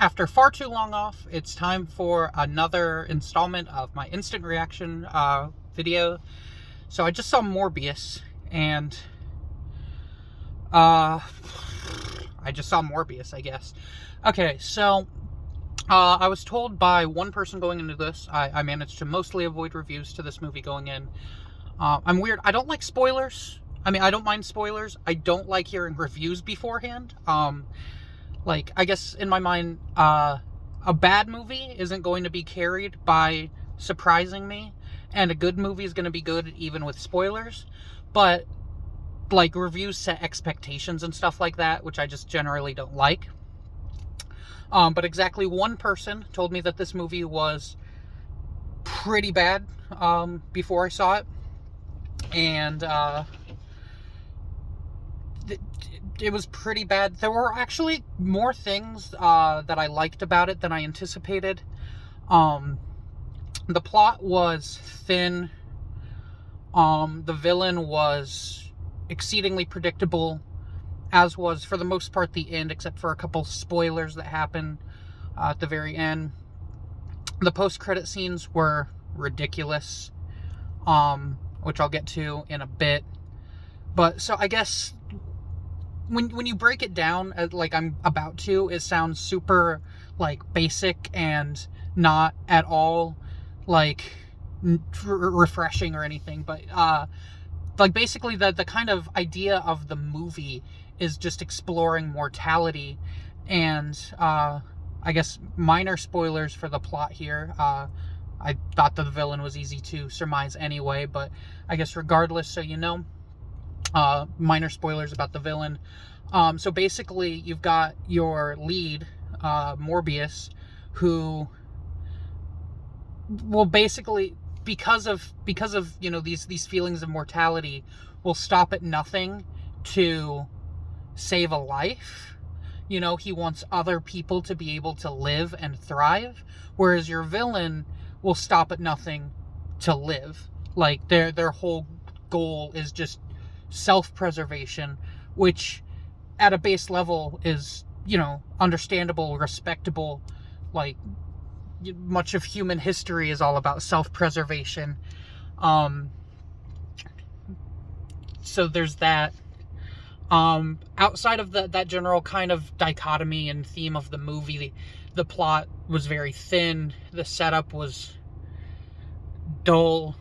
After far too long off, it's time for another installment of my instant reaction video. So I just saw Morbius, and I just saw Morbius, I guess. Okay, so I was told by one person going into this, I managed to mostly avoid reviews to this movie going in. I'm weird. I don't like spoilers. I mean, I don't mind spoilers. I don't like hearing reviews beforehand. I guess in my mind, a bad movie isn't going to be carried by surprising me, and a good movie is going to be good even with spoilers. But, like, reviews set expectations and stuff like that, which I just generally don't like. But exactly one person told me that this movie was pretty bad before I saw it. And it was pretty bad. There were actually more things that I liked about it than I anticipated. The plot was thin. The villain was exceedingly predictable, as was, for the most part, the end, except for a couple spoilers that happen at the very end. The post-credit scenes were ridiculous, which I'll get to in a bit. But, so I guess when you break it down, like I'm about to, it sounds super, like, basic and not at all, like, refreshing or anything. But, like, basically the kind of idea of the movie is just exploring mortality. And, I guess minor spoilers for the plot here. I thought the villain was easy to surmise anyway, but I guess regardless, so you know, minor spoilers about the villain. So basically, you've got your lead, Morbius, who, well, basically, because of you know, these feelings of mortality, will stop at nothing to save a life. You know, he wants other people to be able to live and thrive, whereas your villain will stop at nothing to live. Like, their whole goal is just self-preservation, which at a base level is, you know, understandable, respectable. Like, much of human history is all about self-preservation. So there's that. Outside of that general kind of dichotomy and theme of the movie, the plot was very thin. The setup was dull.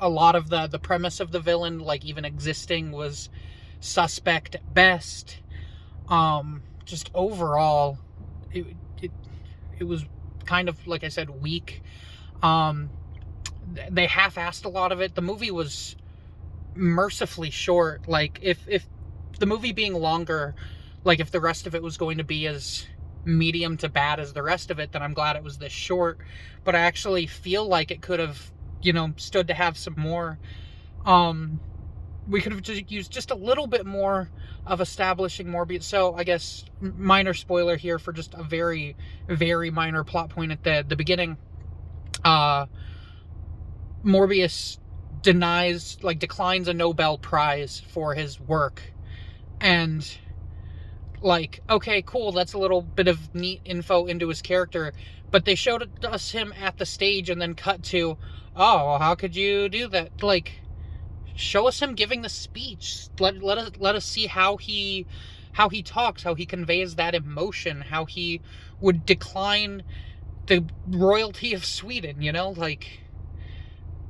A lot of the premise of the villain, like, even existing, was suspect at best. Just overall, it was kind of, like I said, weak. They half-assed a lot of it. The movie was mercifully short. Like, if the movie being longer, like, if the rest of it was going to be as medium to bad as the rest of it, then I'm glad it was this short. But I actually feel like it could have, you know, stood to have some more. We could have just used just a little bit more of establishing Morbius. So I guess minor spoiler here for just a very, very minor plot point at the beginning. Morbius declines a Nobel Prize for his work. And, like, okay, cool, that's a little bit of neat info into his character, but they showed us him at the stage and then cut to, oh, how could you do that? Like, show us him giving the speech. Let us see how he talks, how he conveys that emotion, how he would decline the royalty of Sweden, you know? Like,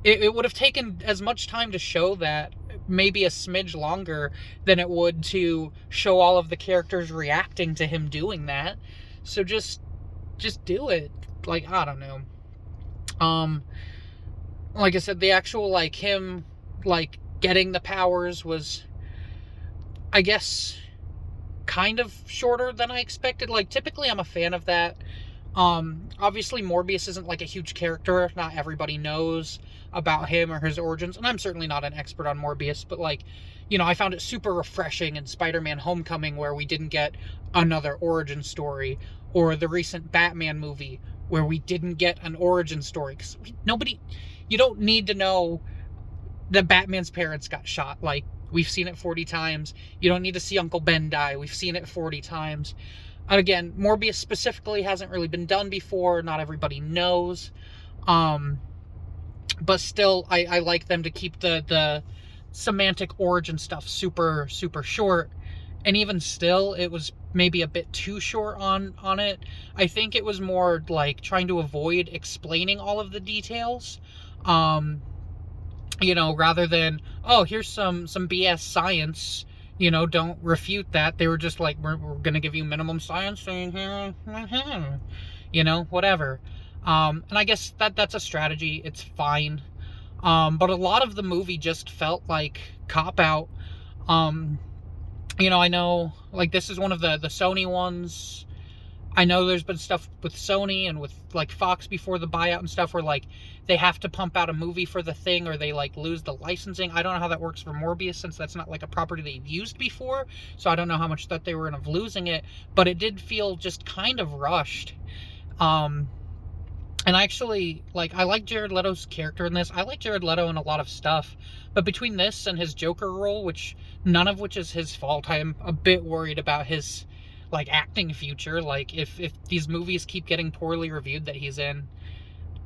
it would have taken as much time to show that, maybe a smidge longer, than it would to show all of the characters reacting to him doing that. So just do it. Like, I don't know. Like I said, the actual, like, him, like, getting the powers was, I guess, kind of shorter than I expected. Like, typically I'm a fan of that. Obviously Morbius isn't, like, a huge character. Not everybody knows about him or his origins, and I'm certainly not an expert on Morbius, but, like, you know, I found it super refreshing in Spider-Man Homecoming, where we didn't get another origin story, or the recent Batman movie, where we didn't get an origin story, because you don't need to know that Batman's parents got shot. Like, We've seen it 40 times. You don't need to see Uncle Ben die. We've seen it 40 times. And again, Morbius specifically hasn't really been done before. Not everybody knows. But still, I like them to keep the semantic origin stuff super, super short. And even still, it was maybe a bit too short on it. I think it was more like trying to avoid explaining all of the details. Rather than, oh, here's some BS science, don't refute that. They were just like, we're going to give you minimum science, whatever. And I guess that's a strategy. It's fine. But a lot of the movie just felt like cop-out. I know, like, this is one of the Sony ones. I know there's been stuff with Sony and with, like, Fox before the buyout and stuff where, like, they have to pump out a movie for the thing or they, like, lose the licensing. I don't know how that works for Morbius since that's not, like, a property they've used before. So I don't know how much thought they were of losing it. But it did feel just kind of rushed. And actually, like, I like Jared Leto's character in this. I like Jared Leto in a lot of stuff. But between this and his Joker role, none of which is his fault, I am a bit worried about his, like, acting future. Like, if these movies keep getting poorly reviewed that he's in,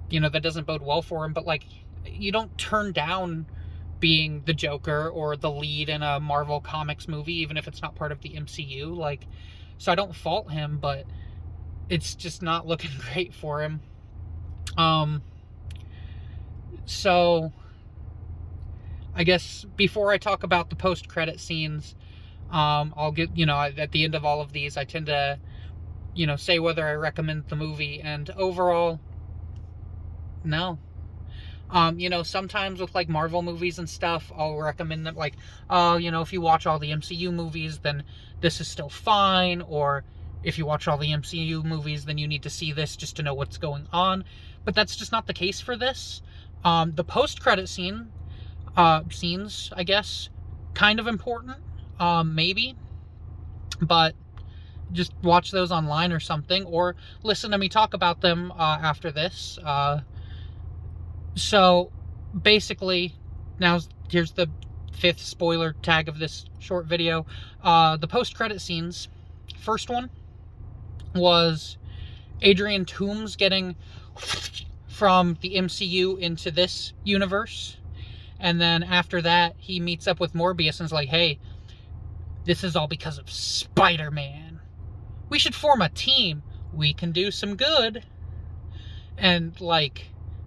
that doesn't bode well for him. But, like, you don't turn down being the Joker or the lead in a Marvel Comics movie, even if it's not part of the MCU. Like, so I don't fault him, but it's just not looking great for him. So I guess before I talk about the post-credit scenes, I'll get, at the end of all of these, I tend to, say whether I recommend the movie, and overall, no. Sometimes with, like, Marvel movies and stuff, I'll recommend them, like, if you watch all the MCU movies, then this is still fine, or if you watch all the MCU movies, then you need to see this just to know what's going on. But that's just not the case for this. The post-credit scenes, I guess, kind of important, maybe. But just watch those online or something, or listen to me talk about them after this. So, basically, here's the 5th spoiler tag of this short video. The post-credit scenes. First one was Adrian Toomes getting from the MCU into this universe. And then after that, he meets up with Morbius and is like, hey, this is all because of Spider-Man. We should form a team. We can do some good. And, like,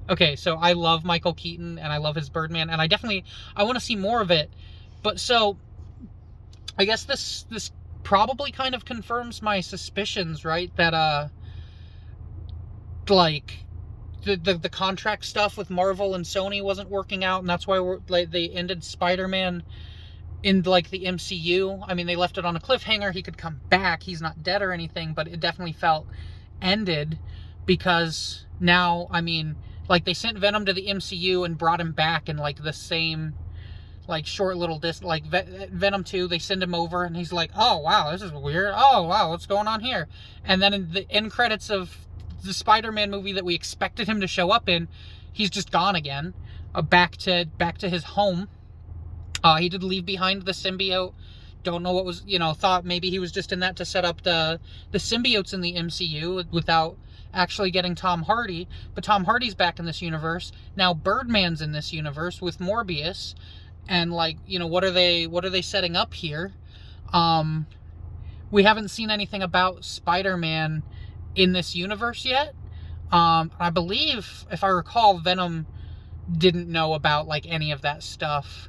okay, so I love Michael Keaton and I love his Birdman, and I want to see more of it. But so, I guess this probably kind of confirms my suspicions, right? That, like, the contract stuff with Marvel and Sony wasn't working out, and that's why they ended Spider-Man in, like, the MCU. I mean, they left it on a cliffhanger. He could come back. He's not dead or anything, but it definitely felt ended because now, I mean, like, they sent Venom to the MCU and brought him back in, like, the same, like, short little like, Venom 2, they send him over, and he's like, oh, wow, this is weird. Oh, wow, what's going on here? And then in the end credits of the Spider-Man movie that we expected him to show up in, he's just gone again, back to his home. He did leave behind the symbiote. Don't know what was, thought maybe he was just in that to set up the symbiotes in the MCU without actually getting Tom Hardy. But Tom Hardy's back in this universe. Now Birdman's in this universe with Morbius. And, like, what are they setting up here? We haven't seen anything about Spider-Man in this universe yet. I believe, if I recall, Venom didn't know about, like, any of that stuff.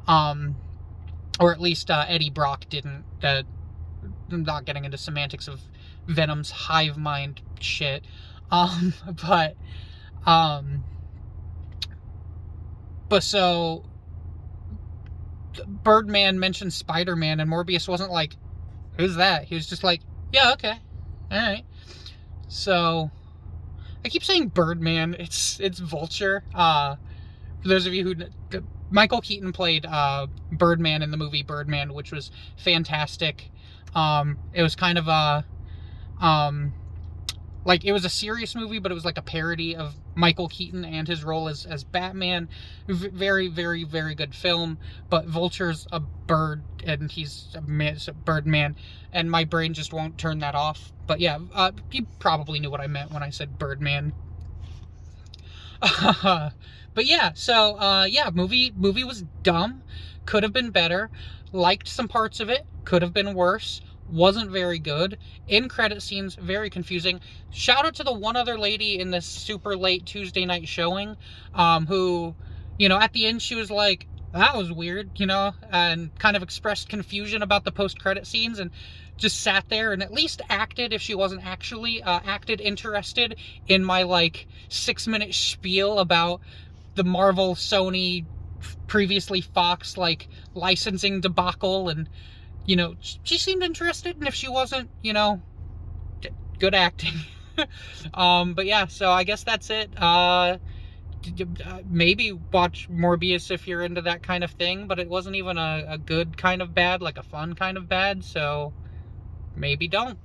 Or at least Eddie Brock didn't. I'm not getting into semantics of Venom's hive mind shit. But so Birdman mentioned Spider-Man, and Morbius wasn't like, who's that? He was just like, yeah, okay, alright. So, I keep saying Birdman, it's Vulture. For those of you who... Michael Keaton played Birdman in the movie Birdman, which was fantastic. It was kind of a... like, it was a serious movie, but it was like a parody of Michael Keaton and his role as Batman. Very, very, very good film. But Vulture's a bird, and he's a bird man, and my brain just won't turn that off. But yeah, you probably knew what I meant when I said Birdman. But yeah, so yeah, movie was dumb. Could have been better. Liked some parts of it. Could have been worse. Wasn't very good. In credit scenes, very confusing. Shout out to the one other lady in this super late Tuesday night showing, who, you know, at the end she was like, that was weird, you know, and kind of expressed confusion about the post-credit scenes, and just sat there and at least acted, if she wasn't actually, acted interested in my, like, 6-minute spiel about the Marvel, Sony, previously Fox, like, licensing debacle, and, you know, she seemed interested, and if she wasn't, you know, good acting. But yeah, so I guess that's it. Maybe watch Morbius if you're into that kind of thing, but it wasn't even a good kind of bad, like a fun kind of bad, so maybe don't.